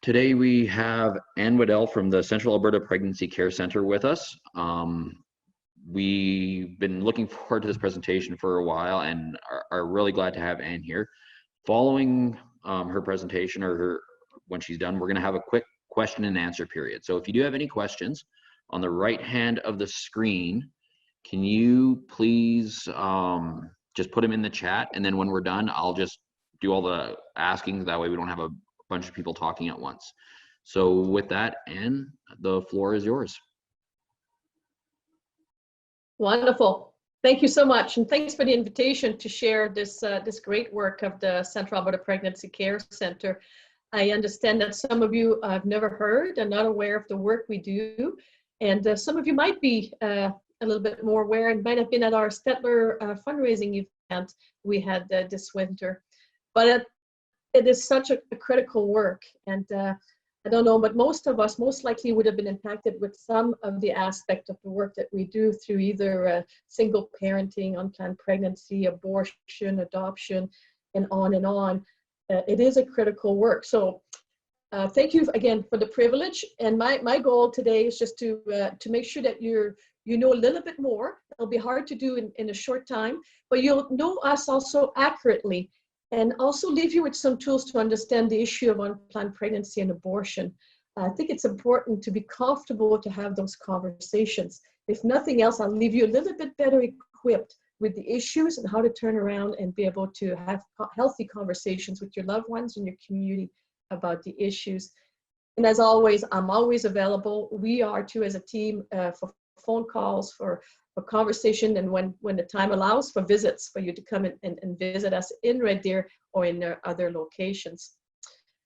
Today we have Anne Waddel from the Central Alberta Pregnancy Care Centre with us. We've been looking forward to this presentation for a while and are really glad to have Anne here. Following her presentation when she's done, we're going to have a quick question and answer period. So if you do have any questions, on the right hand of the screen, can you please just put them in the chat, and then when we're done, I'll just do all the asking. That way we don't have a bunch of people talking at once. So with that, Anne, the floor is yours. Wonderful. Thank you so much. And thanks for the invitation to share this great work of the Central Alberta Pregnancy Care Centre. I understand that some of you have never heard and not aware of the work we do. And some of you might be a little bit more aware and might have been at our Stettler fundraising event we had this winter. But it is such a critical work. And I don't know, but most of us most likely would have been impacted with some of the aspect of the work that we do through either single parenting, unplanned pregnancy, abortion, adoption, and on and on. It is a critical work. So thank you again for the privilege. And my goal today is just to make sure that you know a little bit more. It'll be hard to do in a short time, but you'll know us also accurately, and also leave you with some tools to understand the issue of unplanned pregnancy and abortion. I think it's important to be comfortable to have those conversations. If nothing else, I'll leave you a little bit better equipped with the issues and how to turn around and be able to have healthy conversations with your loved ones and your community about the issues. And as always, I'm always available. We are too as a team for phone calls, for conversation, and when the time allows, for visits, for you to come and visit us in Red Deer or in other locations.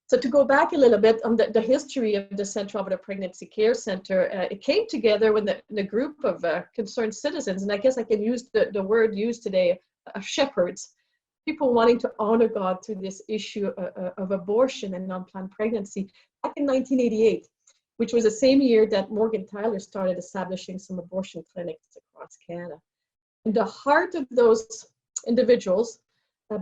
So to go back a little bit on the history of the Central Alberta Pregnancy Care Centre, it came together when the group of concerned citizens, and I guess I can use the word used today, of shepherds, people wanting to honor God through this issue of abortion and unplanned pregnancy back in 1988. Which was the same year that Morgan Tyler started establishing some abortion clinics across Canada. And the heart of those individuals,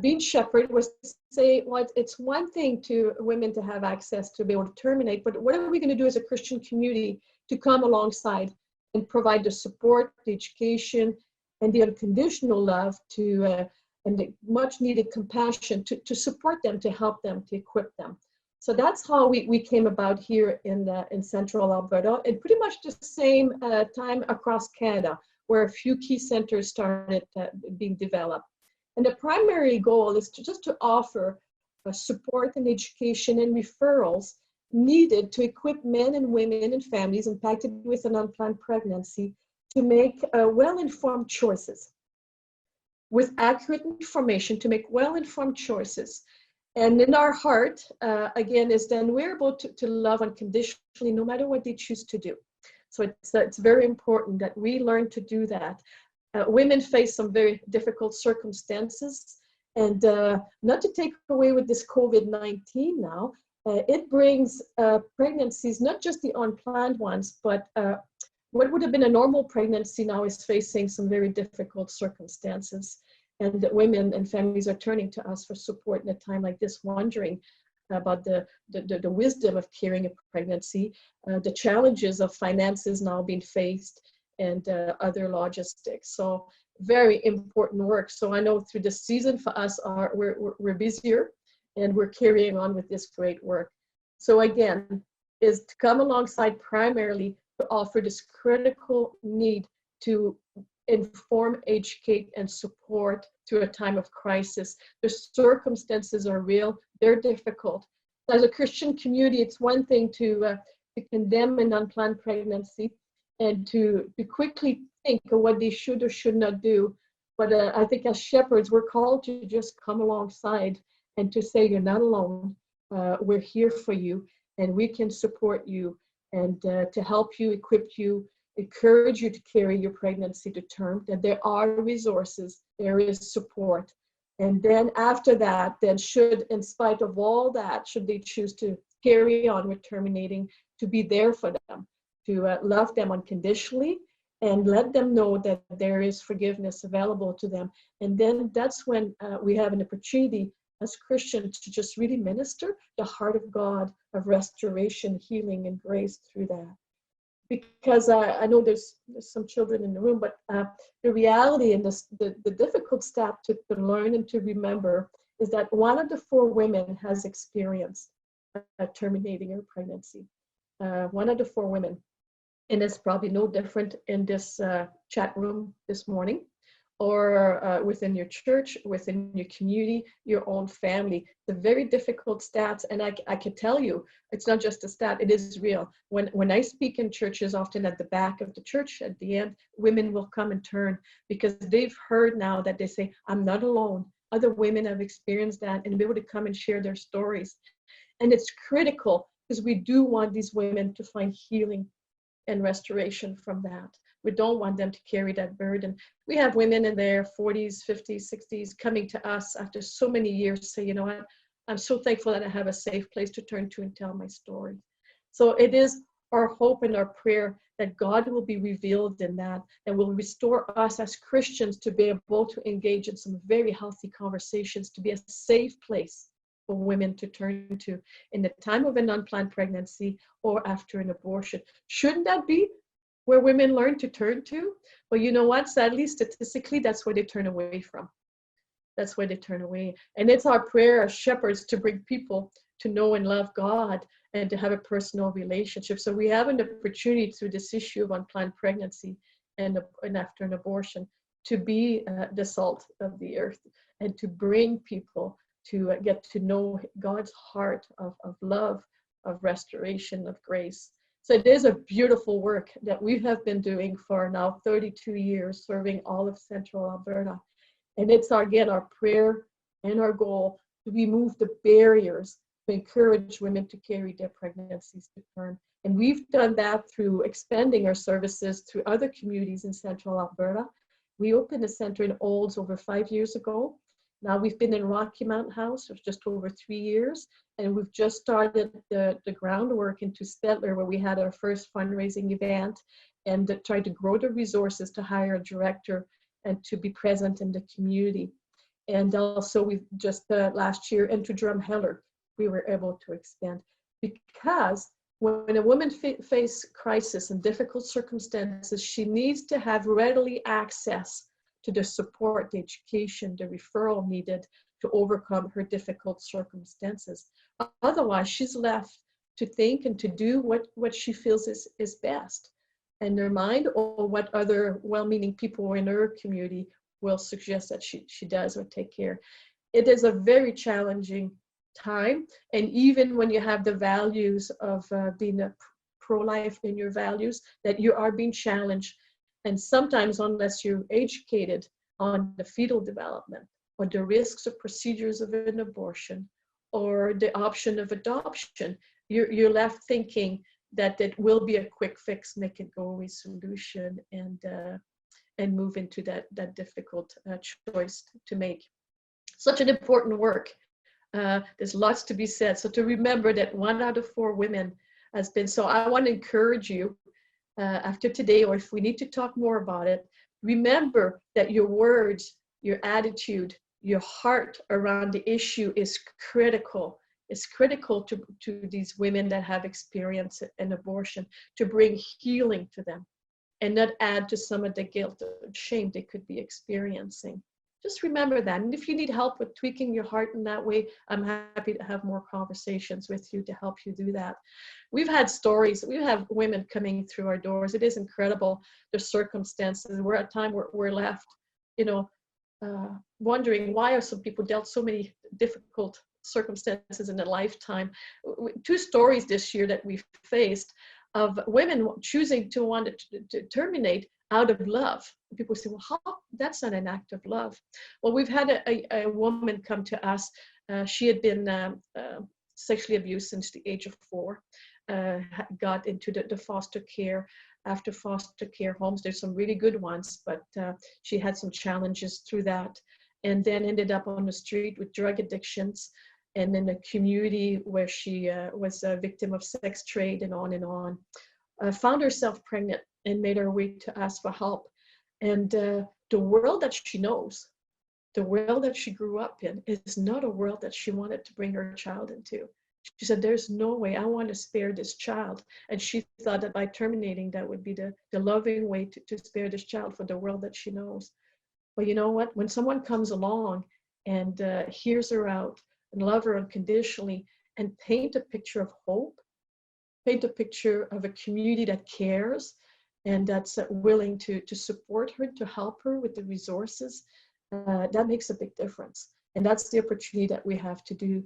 being shepherd, was to say, well, it's one thing to women to have access to be able to terminate, but what are we going to do as a Christian community to come alongside and provide the support, the education, and the unconditional love and the much needed compassion to support them, to help them, to equip them. So that's how we came about here in Central Alberta, and pretty much the same time across Canada, where a few key centers started being developed. And the primary goal is to offer support and education and referrals needed to equip men and women and families impacted with an unplanned pregnancy to make well-informed choices, with accurate information to make well-informed choices. And in our heart, again, is then we're able to love unconditionally no matter what they choose to do. So it's very important that we learn to do that. Women face some very difficult circumstances, and not to take away with this COVID-19 now, it brings pregnancies, not just the unplanned ones, but what would have been a normal pregnancy now is facing some very difficult circumstances. And that women and families are turning to us for support in a time like this, wondering about the wisdom of carrying a pregnancy, the challenges of finances now being faced, and other logistics. So very important work. So I know through this season for us, we're busier and we're carrying on with this great work. So again, is to come alongside primarily to offer this critical need to inform, educate, and support through a time of crisis. The circumstances are real, they're difficult. As a Christian community, it's one thing to condemn an unplanned pregnancy and to quickly think of what they should or should not do. But I think as shepherds, we're called to just come alongside and to say, you're not alone, we're here for you, and we can support you, and to help you, equip you, encourage you to carry your pregnancy to term, that there are resources, there is support. And then after that, then should, in spite of all that, should they choose to carry on with terminating, to be there for them, to love them unconditionally, and let them know that there is forgiveness available to them. And then that's when we have an opportunity as Christians to just really minister the heart of God of restoration, healing, and grace through that. Because I know there's some children in the room, but the reality and the difficult stat to learn and to remember is that 1 of the 4 women has experienced terminating her pregnancy. 1 of the 4 women. And it's probably no different in this chat room this morning, or within your church, within your community, your own family. The very difficult stats, and I can tell you, it's not just a stat, it is real. When I speak in churches, often at the back of the church, at the end, women will come and turn because they've heard now that they say, I'm not alone. Other women have experienced that, and be able to come and share their stories. And it's critical because we do want these women to find healing and restoration from that. We don't want them to carry that burden. We have women in their 40s, 50s, 60s coming to us after so many years say, you know what, I'm so thankful that I have a safe place to turn to and tell my story. So it is our hope and our prayer that God will be revealed in that and will restore us as Christians to be able to engage in some very healthy conversations, to be a safe place for women to turn to in the time of an unplanned pregnancy or after an abortion. Shouldn't that be where women learn to turn to? Well, you know what? Sadly, statistically, that's where they turn away from. That's where they turn away. And it's our prayer as shepherds to bring people to know and love God and to have a personal relationship. So we have an opportunity through this issue of unplanned pregnancy and after an abortion to be the salt of the earth and to bring people to get to know God's heart of love, of restoration, of grace. So it is a beautiful work that we have been doing for now 32 years, serving all of Central Alberta. And it's, again, our prayer and our goal to remove the barriers to encourage women to carry their pregnancies to term. And we've done that through expanding our services through other communities in Central Alberta. We opened a center in Olds over 5 years ago. Now we've been in Rocky Mountain House for just over 3 years, and we've just started the groundwork into Stettler, where we had our first fundraising event, and tried to grow the resources to hire a director and to be present in the community. And also we've just last year into Drumheller, we were able to expand, because when a woman faces crisis and difficult circumstances, she needs to have readily access to the support, the education, the referral needed to overcome her difficult circumstances. Otherwise, she's left to think and to do what she feels is best in her mind, or what other well-meaning people in her community will suggest that she does or take care. It is a very challenging time, and even when you have the values of being a pro-life in your values, that you are being challenged. And sometimes, unless you're educated on the fetal development or the risks of procedures of an abortion or the option of adoption, you're left thinking that it will be a quick fix, make it go away solution, and move into that difficult choice to make. Such an important work. There's lots to be said. So to remember that 1 out of 4 women has been, so I want to encourage you, after today, or if we need to talk more about it, remember that your words, your attitude, your heart around the issue is critical. It's critical to these women that have experienced an abortion, to bring healing to them and not add to some of the guilt or shame they could be experiencing. Just remember that. And if you need help with tweaking your heart in that way, I'm happy to have more conversations with you to help you do that. We've had stories. We have women coming through our doors. It is incredible, the circumstances. We're at a time where we're left, wondering why are some people dealt so many difficult circumstances in a lifetime. 2 stories this year that we've faced of women choosing to want to terminate out of love. People say, well, that's not an act of love. Well, we've had a woman come to us. She had been sexually abused since the age of 4, got into the foster care. After foster care homes, there's some really good ones, but she had some challenges through that, and then ended up on the street with drug addictions, and in a community where she was a victim of sex trade and on and on. Found herself pregnant and made her way to ask for help. And the world that she knows, the world that she grew up in is not a world that she wanted to bring her child into. She said, there's no way, I want to spare this child. And she thought that by terminating, that would be the loving way to spare this child for the world that she knows. But you know what? When someone comes along and hears her out and love her unconditionally and paint a picture of hope, paint a picture of a community that cares and that's willing to support her, to help her with the resources, that makes a big difference. And that's the opportunity that we have to do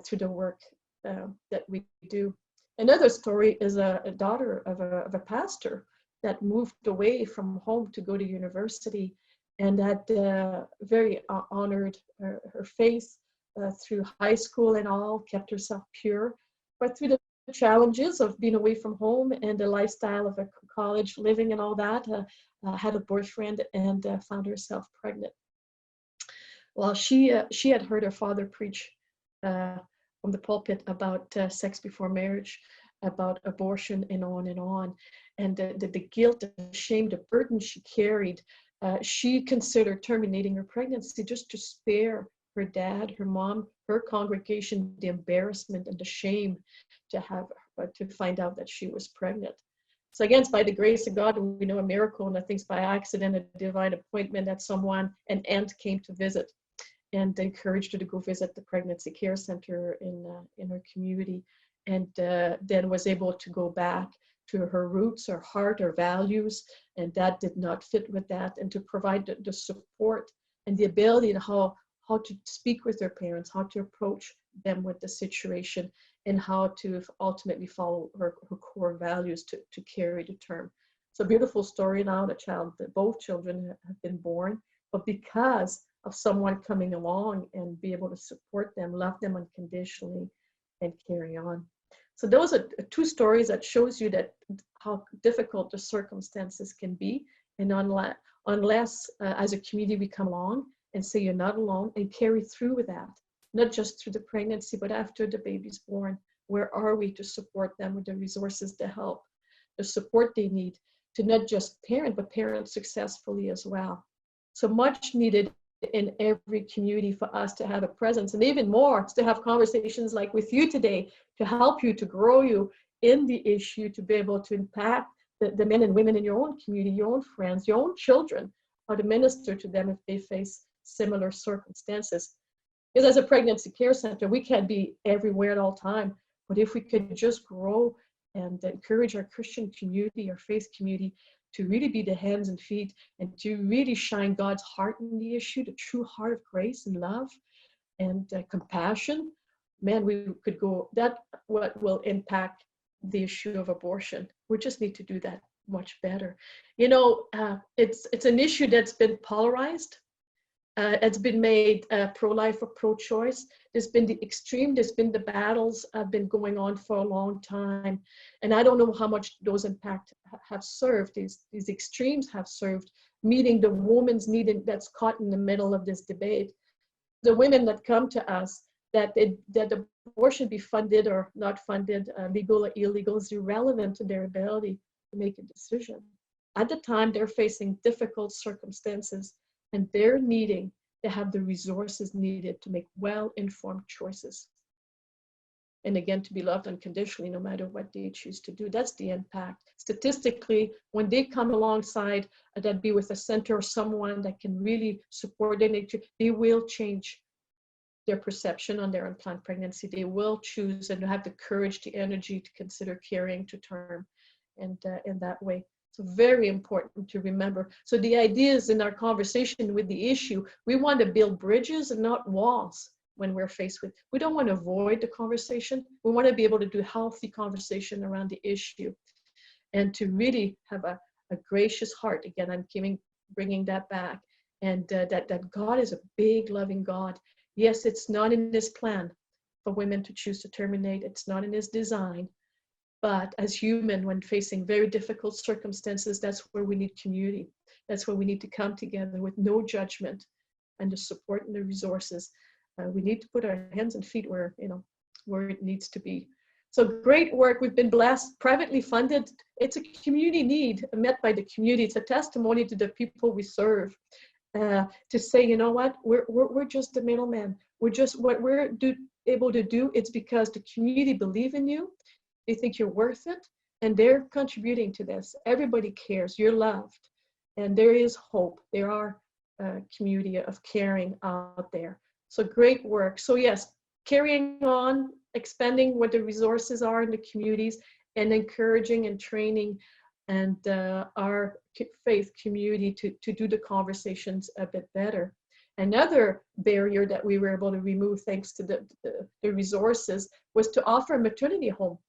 through the work that we do. Another story is a daughter of a pastor that moved away from home to go to university, and that very honored her faith through high school and all, kept herself pure. But through the challenges of being away from home and the lifestyle of a college living and all that, had a boyfriend and found herself pregnant. Well, she had heard her father preach from the pulpit about sex before marriage, about abortion, and on and on. And the guilt, the shame, the burden she carried, she considered terminating her pregnancy just to spare her dad, her mom, her congregation, the embarrassment and the shame to find out that she was pregnant. So again, it's by the grace of God, we know a miracle, and I think it's by accident, a divine appointment that an aunt came to visit and encouraged her to go visit the pregnancy care center in her community, and then was able to go back to her roots, her heart, her values, and that did not fit with that, and to provide the support and the ability to how to speak with their parents, how to approach them with the situation, and how to ultimately follow her core values to carry to term. It's a beautiful story now. Both children have been born, but because of someone coming along and be able to support them, love them unconditionally, and carry on. So those are two stories that shows you that how difficult the circumstances can be, and unless as a community we come along and say you're not alone and carry through with that, not just through the pregnancy, but after the baby's born, where are we to support them with the resources to help, the support they need to not just parent, but parent successfully as well. So much needed in every community for us to have a presence, and even more to have conversations like with you today to help you, to grow you in the issue, to be able to impact the men and women in your own community, your own friends, your own children, how to minister to them if they face similar circumstances. Because as a pregnancy care center, we can't be everywhere at all time, but if we could just grow and encourage our Christian community, our faith community, to really be the hands and feet and to really shine God's heart in the issue, the true heart of grace and love and compassion, man, we could go, that what will impact the issue of abortion. We just need to do that much better. You know, it's an issue that's been polarized. It's been made pro-life or pro-choice. There's been the extreme, there's been the battles have been going on for a long time. And I don't know how much those impacts have served, these extremes have served, meeting the woman's need that's caught in the middle of this debate. The women that come to us, that abortion be funded or not funded, legal or illegal, is irrelevant to their ability to make a decision. At the time, they're facing difficult circumstances, and they're needing to have the resources needed to make well-informed choices. And again, to be loved unconditionally, no matter what they choose to do. That's the impact. Statistically, when they come alongside, that be with a center or someone that can really support their nature, they will change their perception on their unplanned pregnancy. They will choose and have the courage, the energy to consider carrying to term, and in that way. So very important to remember. So the idea is in our conversation with the issue, we want to build bridges and not walls when we're faced with, we don't want to avoid the conversation. We want to be able to do healthy conversation around the issue and to really have a gracious heart. Again, I'm bringing that back, and that God is a big, loving God. Yes, it's not in His plan for women to choose to terminate. It's not in His design. But as human, when facing very difficult circumstances, that's where we need community. That's where we need to come together with no judgment and the support and the resources. We need to put our hands and feet where it needs to be. So great work. We've been blessed, privately funded. It's a community need met by the community. It's a testimony to the people we serve. to say, you know what, we're just the middleman. We're just what we're able to do. It's because the community believe in you. They think you're worth it, and they're contributing to this. Everybody cares. You're loved, and there is hope. There are a community of caring out there. So great work. So yes, carrying on, expanding what the resources are in the communities, and encouraging and training and our faith community to do the conversations a bit better. Another barrier that we were able to remove thanks to the resources was to offer a maternity home.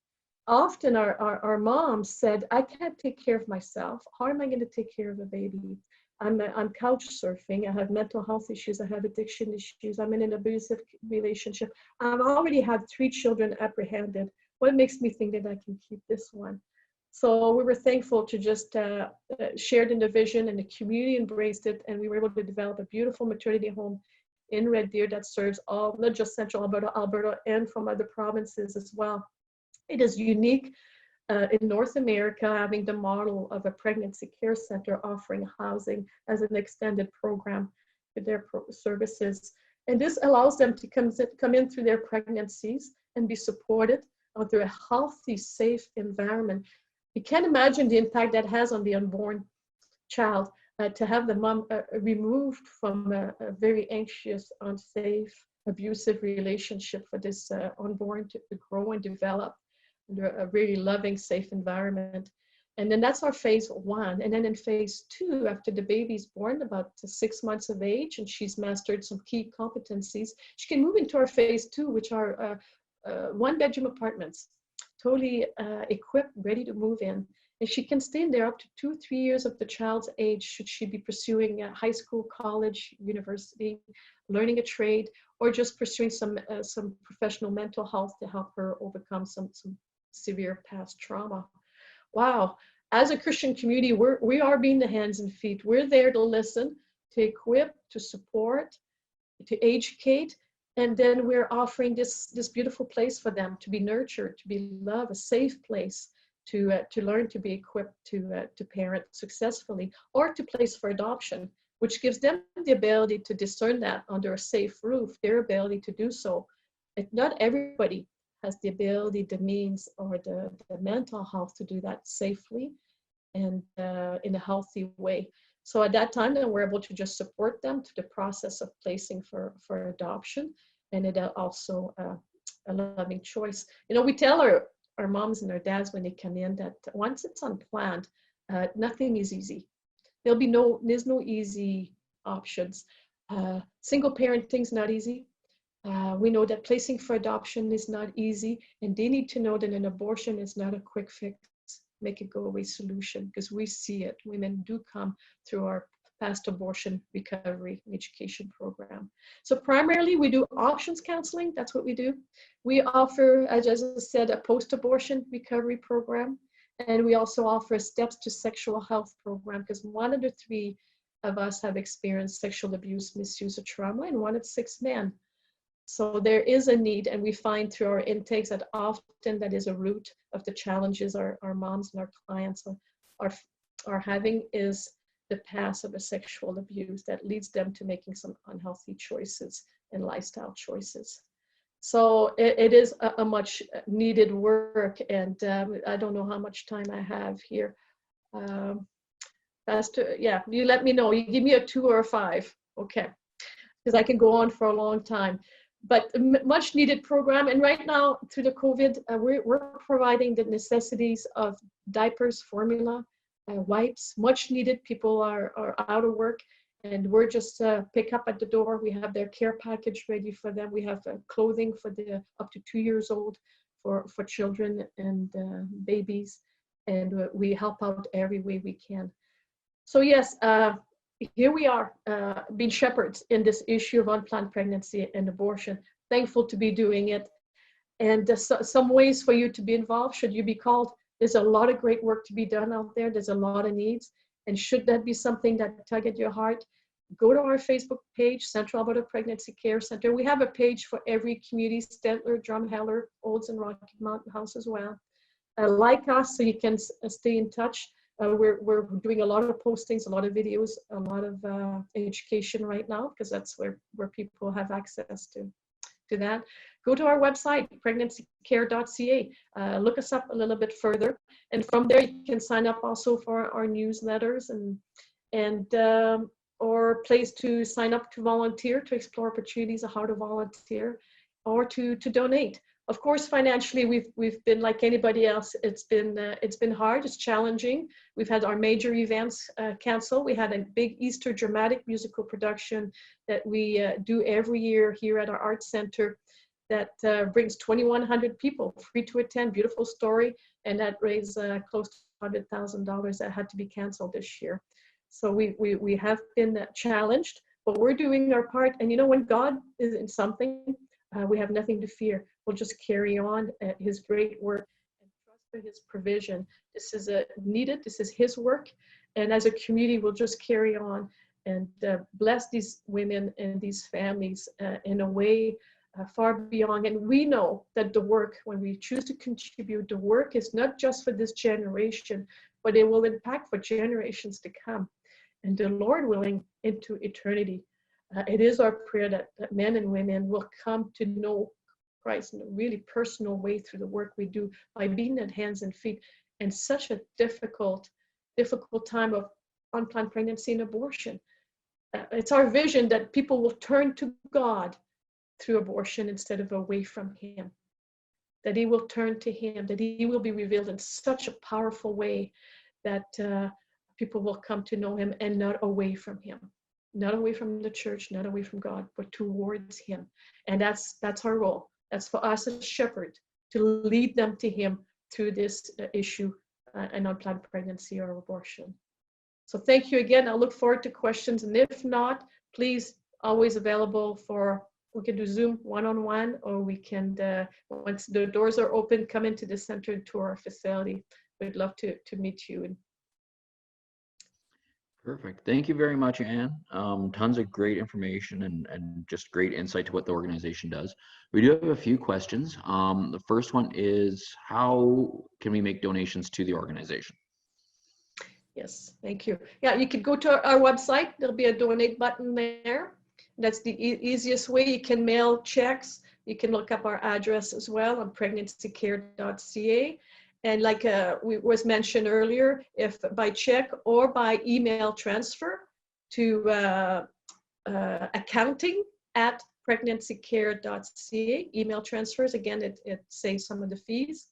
Often our moms said, I can't take care of myself. How am I going to take care of a baby? I'm couch surfing. I have mental health issues. I have addiction issues. I'm in an abusive relationship. I've already had 3 children apprehended. What makes me think that I can keep this one? So we were thankful to just shared in the vision, and the community embraced it, and we were able to develop a beautiful maternity home in Red Deer that serves all, not just Central Alberta, and from other provinces as well. It is unique in North America, having the model of a pregnancy care center offering housing as an extended program to their services. And this allows them to come in through their pregnancies and be supported through a healthy, safe environment. You can't imagine the impact that has on the unborn child to have the mom removed from a very anxious, unsafe, abusive relationship for this unborn to grow and develop under a really loving, safe environment. And then that's our phase 1. And then in phase 2, after the baby's born, about 6 months of age, and she's mastered some key competencies, she can move into our phase 2, which are 1-bedroom apartments, totally equipped, ready to move in. And she can stay in there up to 2-3 years of the child's age, should she be pursuing a high school, college, university, learning a trade, or just pursuing some professional mental health to help her overcome some severe past trauma. Wow. As a Christian community, we are being the hands and feet. We're there to listen, to equip, to support, to educate. And then we're offering this beautiful place for them to be nurtured, to be loved, a safe place to learn to be equipped to parent successfully, or to place for adoption, which gives them the ability to discern that under a safe roof, their ability to do so. Not everybody has the ability, the means, or the mental health to do that safely and in a healthy way. So at that time, then we're able to just support them to the process of placing for adoption, and it also a loving choice. You know, we tell our moms and our dads when they come in that once it's unplanned, nothing is easy. There's no easy options. Single parenting's not easy. We know that placing for adoption is not easy, and they need to know that an abortion is not a quick fix, make it go away solution, because we see it. Women do come through our past abortion recovery and education program. So primarily we do options counseling. That's what we do. We offer, as I said, a post-abortion recovery program, and we also offer a steps to sexual health program, because 1 of the 3 of us have experienced sexual abuse, misuse, or trauma, and 1 of 6 men. So there is a need, and we find through our intakes that often that is a root of the challenges our moms and our clients are having is the past of a sexual abuse that leads them to making some unhealthy choices and lifestyle choices. So it is a much needed work, and I don't know how much time I have here. Pastor, yeah, you let me know. You give me a 2 or a 5, okay? Because I can go on for a long time. But much needed program, and right now through the COVID, we're providing the necessities of diapers, formula, wipes, much needed. People are out of work, and we're just pick up at the door. We have their care package ready for them. We have clothing for the up to 2 years old for children and babies, and we help out every way we can. So yes, here we are being shepherds in this issue of unplanned pregnancy and abortion. Thankful to be doing it. And some ways for you to be involved, should you be called. There's a lot of great work to be done out there. There's a lot of needs. And should that be something that tug at your heart, go to our Facebook page, Central Alberta Pregnancy Care Center. We have a page for every community, Stettler, Drumheller, Olds, and Rocky Mountain House as well. Like us so you can stay in touch. We're doing a lot of postings, a lot of videos, a lot of education right now, because that's where people have access to that. Go to our website, pregnancycare.ca. Look us up a little bit further, and from there you can sign up also for our newsletters and or place to sign up to volunteer, to explore opportunities of how to volunteer, or to donate. Of course, financially, we've been like anybody else. It's been hard. It's challenging. We've had our major events canceled. We had a big Easter dramatic musical production that we do every year here at our art center that brings 2,100 people free to attend. Beautiful story, and that raised close to $100,000 that had to be canceled this year. So we have been challenged, but we're doing our part. And you know, when God is in something, we have nothing to fear. We'll just carry on his great work and trust for his provision. This is needed. This is his work. And as a community, we'll just carry on and bless these women and these families in a way far beyond. And we know that the work, when we choose to contribute, the work is not just for this generation, but it will impact for generations to come. And the Lord willing, into eternity. It is our prayer that men and women will come to know Christ in a really personal way through the work we do by being at hands and feet in such a difficult time of unplanned pregnancy and abortion. It's our vision that people will turn to God through abortion instead of away from him, that he will turn to him, that he will be revealed in such a powerful way that people will come to know him and not away from him. Not away from the church, not away from God, but towards him. And that's our role. That's for us as shepherds, to lead them to him through this issue, an unplanned pregnancy or abortion. So thank you again. I look forward to questions. And if not, please, always available for, we can do Zoom one-on-one, or we can, once the doors are open, come into the center and tour our facility. We'd love to meet you. Perfect. Thank you very much, Anne. Tons of great information and just great insight to what the organization does. We do have a few questions. The first one is, how can we make donations to the organization? Yes, thank you. Yeah, you could go to our website. There'll be a donate button there. That's the easiest way. You can mail checks. You can look up our address as well on pregnancycare.ca. And like was mentioned earlier, if by check or by email transfer to accounting@pregnancycare.ca, email transfers, again, it saves some of the fees.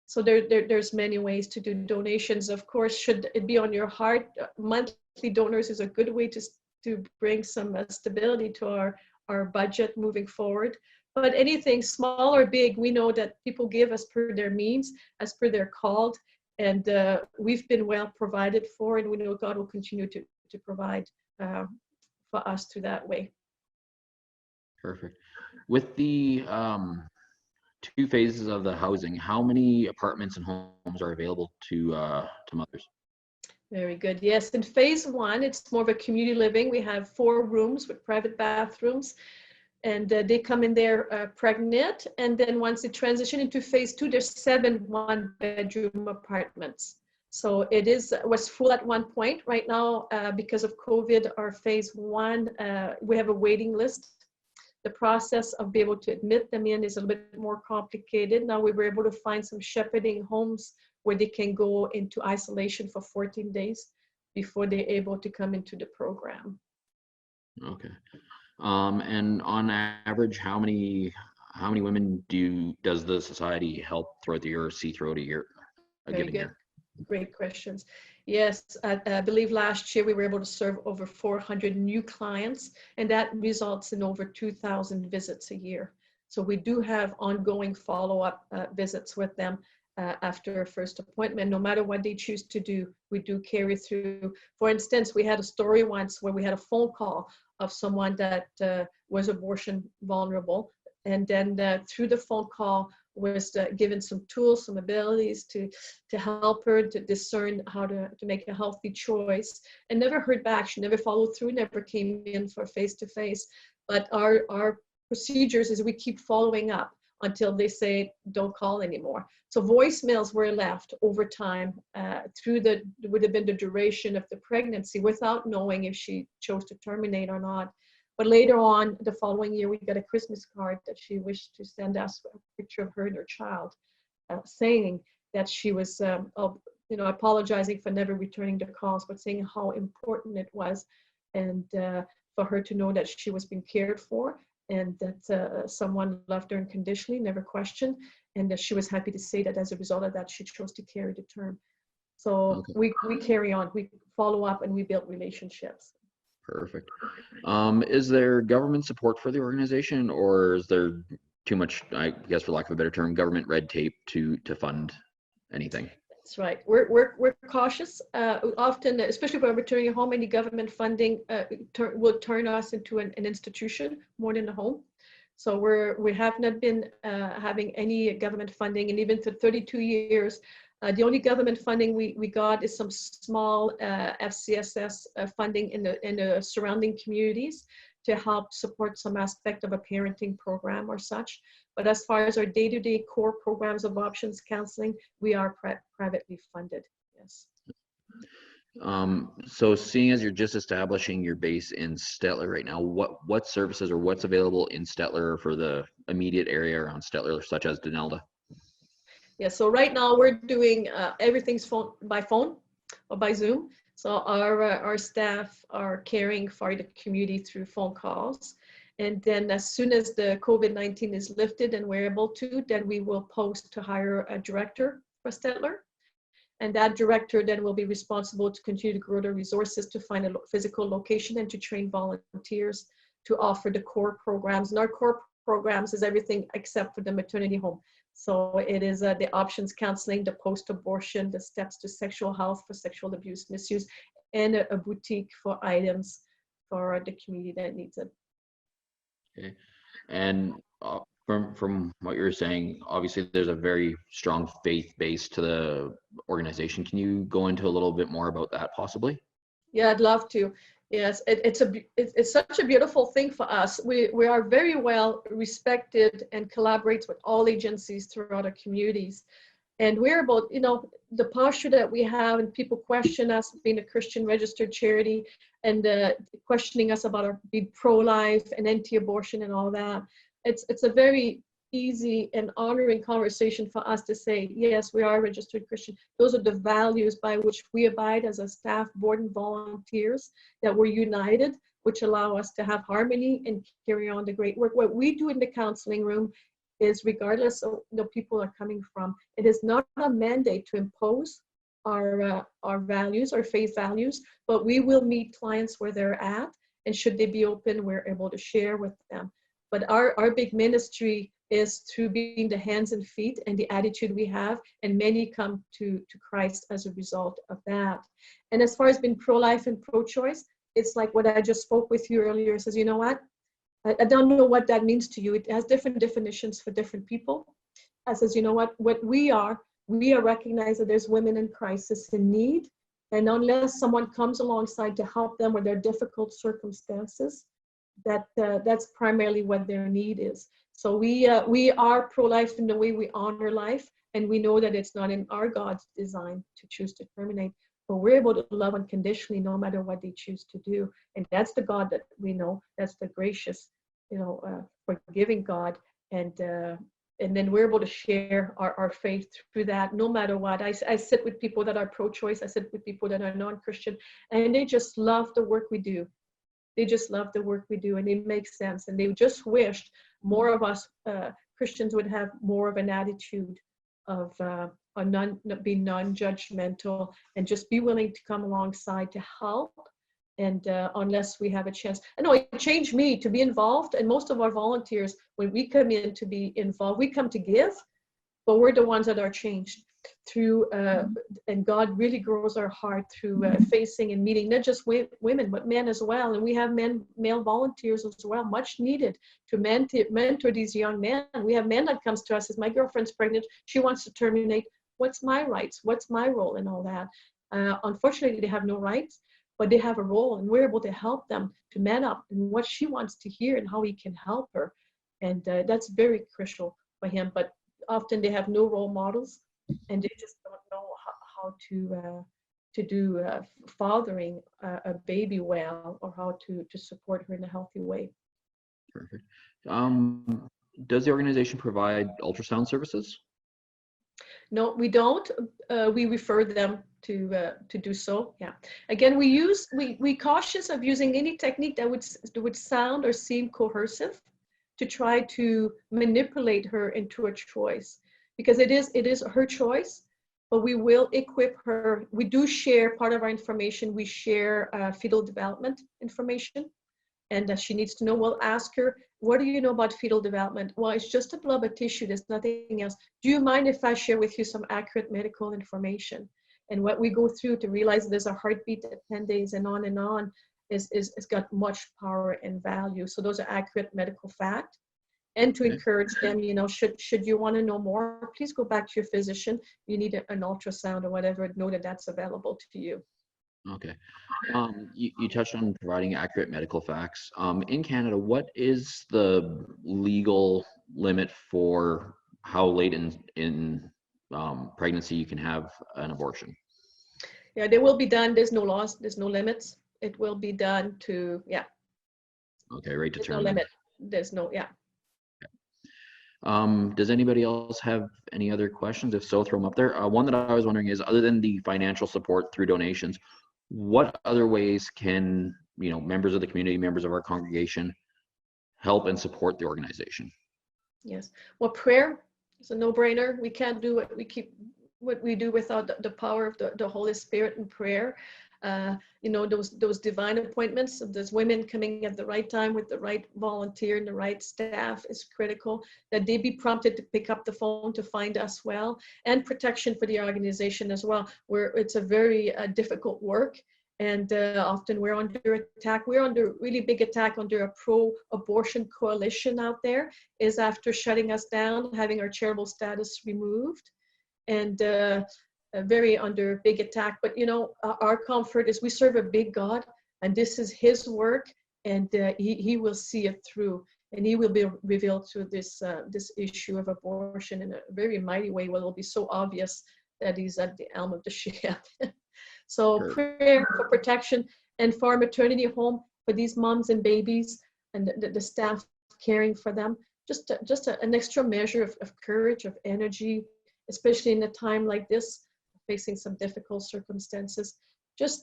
So there's many ways to do donations. Of course, should it be on your heart, monthly donors is a good way to bring some stability to our budget moving forward. But anything small or big, we know that people give as per their means, as per their called, and we've been well provided for, and we know God will continue to provide for us through that way. Perfect. With the 2 phases of the housing, how many apartments and homes are available to mothers? Very good. Yes, in phase 1, it's more of a community living. We have 4 rooms with private bathrooms. And they come in there pregnant. And then once they transition into phase 2, there's 7 one-bedroom apartments. So it was full at one point. Right now, because of COVID, our phase 1, we have a waiting list. The process of being able to admit them in is a little bit more complicated. Now we were able to find some shepherding homes where they can go into isolation for 14 days before they're able to come into the program. Okay. And on average, how many women does the society help throughout the year, or see throughout a year, a given year? Great questions. Yes, I believe last year we were able to serve over 400 new clients, and that results in over 2,000 visits a year. So we do have ongoing follow-up visits with them after a first appointment. No matter what they choose to do, we do carry through. For instance, we had a story once where we had a phone call of someone that was abortion vulnerable, and then through the phone call was given some tools, some abilities to help her to discern how to make a healthy choice, and never heard back. She never followed through, never came in for face-to-face. But our procedures is we keep following up until they say, don't call anymore. So voicemails were left over time through would have been the duration of the pregnancy without knowing if she chose to terminate or not. But later on, the following year, we got a Christmas card that she wished to send us a picture of her and her child, saying that she was, apologizing for never returning the calls, but saying how important it was, and for her to know that she was being cared for, and that someone loved her unconditionally, never questioned, and that she was happy to say that as a result of that, she chose to carry the term. So Okay. we carry on, we follow up, and we build relationships. Perfect. Is there government support for the organization, or is there too much, I guess for lack of a better term, government red tape to fund anything? That's right. We're cautious. Often, especially when we're returning home, any government funding will turn us into an institution more than a home. So we have not been having any government funding, and even for 32 years, the only government funding we got is some small FCSS funding in the surrounding communities to help support some aspect of a parenting program or such. But as far as our day-to-day core programs of options counseling, we are privately funded, yes. So seeing as you're just establishing your base in Stettler right now, what services or what's available in Stettler for the immediate area around Stettler, such as Donelda? Yeah, so right now we're doing everything's by phone or by Zoom. So our staff are caring for the community through phone calls. And then as soon as the COVID-19 is lifted and we're able to, then we will post to hire a director for Stettler. And that director then will be responsible to continue to grow the resources to find a physical location and to train volunteers to offer the core programs. And our core programs is everything except for the maternity home. So it is the options counseling, the post-abortion, the steps to sexual health for sexual abuse, misuse, and a boutique for items for the community that needs it. Okay. And from what you're saying, obviously there's a very strong faith base to the organization. Can you go into a little bit more about that possibly? Yeah, I'd love to. Yes, it's such a beautiful thing for us. We are very well respected and collaborates with all agencies throughout our communities. And we're about, the posture that we have, and people question us being a Christian registered charity and questioning us about our being pro-life and anti-abortion and all that. It's a very easy and honoring conversation for us to say, yes, we are a registered Christian. Those are the values by which we abide as a staff, board, and volunteers, that we're united, which allow us to have harmony and carry on the great work. What we do in the counseling room is, regardless of the people are coming from, it is not a mandate to impose our values, our faith values, but we will meet clients where they're at, and should they be open, we're able to share with them. But our big ministry is through being the hands and feet and the attitude we have, and many come to Christ as a result of that. And as far as being pro-life and pro-choice, it's like what I just spoke with you earlier. It says, you know what? I don't know what that means to you. It has different definitions for different people. I says, you know what we are recognized that there's women in crisis, in need. And unless someone comes alongside to help them with their difficult circumstances, that's primarily what their need is. So we are pro-life in the way we honor life, and we know that it's not in our God's design to choose to terminate, but we're able to love unconditionally no matter what they choose to do. And that's the God that we know. That's the gracious, forgiving God. And then we're able to share our faith through that no matter what. I sit with people that are pro-choice. I sit with people that are non-Christian, and they just love the work we do. They just love the work we do, and it makes sense. And they just wished more of us Christians would have more of an attitude of being non-judgmental and just be willing to come alongside to help. And unless we have a chance, I know it changed me to be involved. And most of our volunteers, when we come in to be involved, we come to give, but we're the ones that are changed through, and God really grows our heart through facing and meeting not just women, but men as well. And we have male volunteers as well, much needed to mentor these young men. We have men that comes to us, says, my girlfriend's pregnant, she wants to terminate. What's my rights? What's my role in all that? Unfortunately, they have no rights, but they have a role, and we're able to help them to man up and what she wants to hear and how we can help her. And that's very crucial by him, but often they have no role models, and they just don't know how to do fathering a baby well, or how to support her in a healthy way. Perfect. Does the organization provide ultrasound services? No, we don't. We refer them to do so. Yeah. Again, we cautious of using any technique that would sound or seem coercive, to try to manipulate her into a choice, because it is her choice. But we will equip her. We do share part of our information. We share fetal development information, and she needs to know. We'll ask her, what do you know about fetal development? Well, it's just a blob of tissue. There's nothing else. Do you mind if I share with you some accurate medical information? And what we go through to realize there's a heartbeat at 10 days and on is got much power and value. So those are accurate medical facts. And to Okay. encourage them, should you want to know more, please go back to your physician. You need an ultrasound or whatever, know that that's available to you. Okay. You touched on providing accurate medical facts. In Canada, what is the legal limit for how late in pregnancy you can have an abortion? Yeah, they will be done. There's no laws. There's no limits. It will be done to, yeah. Okay, right. There's no Determined. limit. There's no, yeah. Does anybody else have any other questions? If so, throw them up there. One that I was wondering is, other than the financial support through donations, what other ways can, members of the community, members of our congregation help and support the organization? Yes. Well, prayer is a no-brainer. We can't do what we do without the power of the Holy Spirit in prayer. Those divine appointments of those women coming at the right time with the right volunteer and the right staff is critical, that they be prompted to pick up the phone to find us well, and protection for the organization as well, where it's a very difficult work. And often we're under attack. We're under really big attack under a pro-abortion coalition out there, is after shutting us down, having our charitable status removed, and very under big attack. But our comfort is we serve a big God, and this is his work, and he will see it through, and he will be revealed through this issue of abortion in a very mighty way, where it'll be so obvious that he's at the helm of the ship. So Sure. prayer for protection, and for a maternity home for these moms and babies, and the staff caring for them. Just an extra measure of courage, of energy, especially in a time like this, facing some difficult circumstances. Just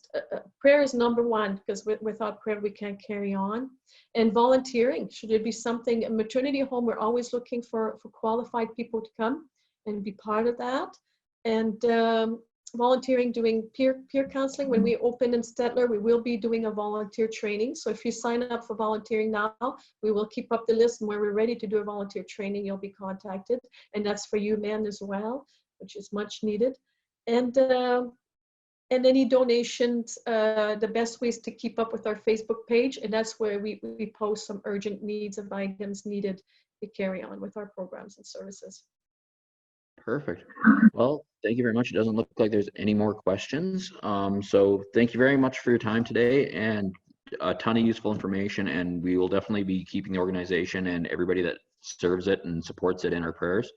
prayer is number one, because without prayer we can't carry on. And volunteering, should there be something, a maternity home, we're always looking for qualified people to come and be part of that. And volunteering, doing peer counseling. When we open in Stettler, we will be doing a volunteer training. So if you sign up for volunteering now, we will keep up the list, and when we're ready to do a volunteer training, you'll be contacted. And that's for you men as well, which is much needed. And any donations, the best ways to keep up with our Facebook page, and that's where we post some urgent needs of items needed to carry on with our programs and services. Perfect. Well, thank you very much. It doesn't look like there's any more questions. So thank you very much for your time today, and a ton of useful information, and we will definitely be keeping the organization and everybody that serves it and supports it in our prayers.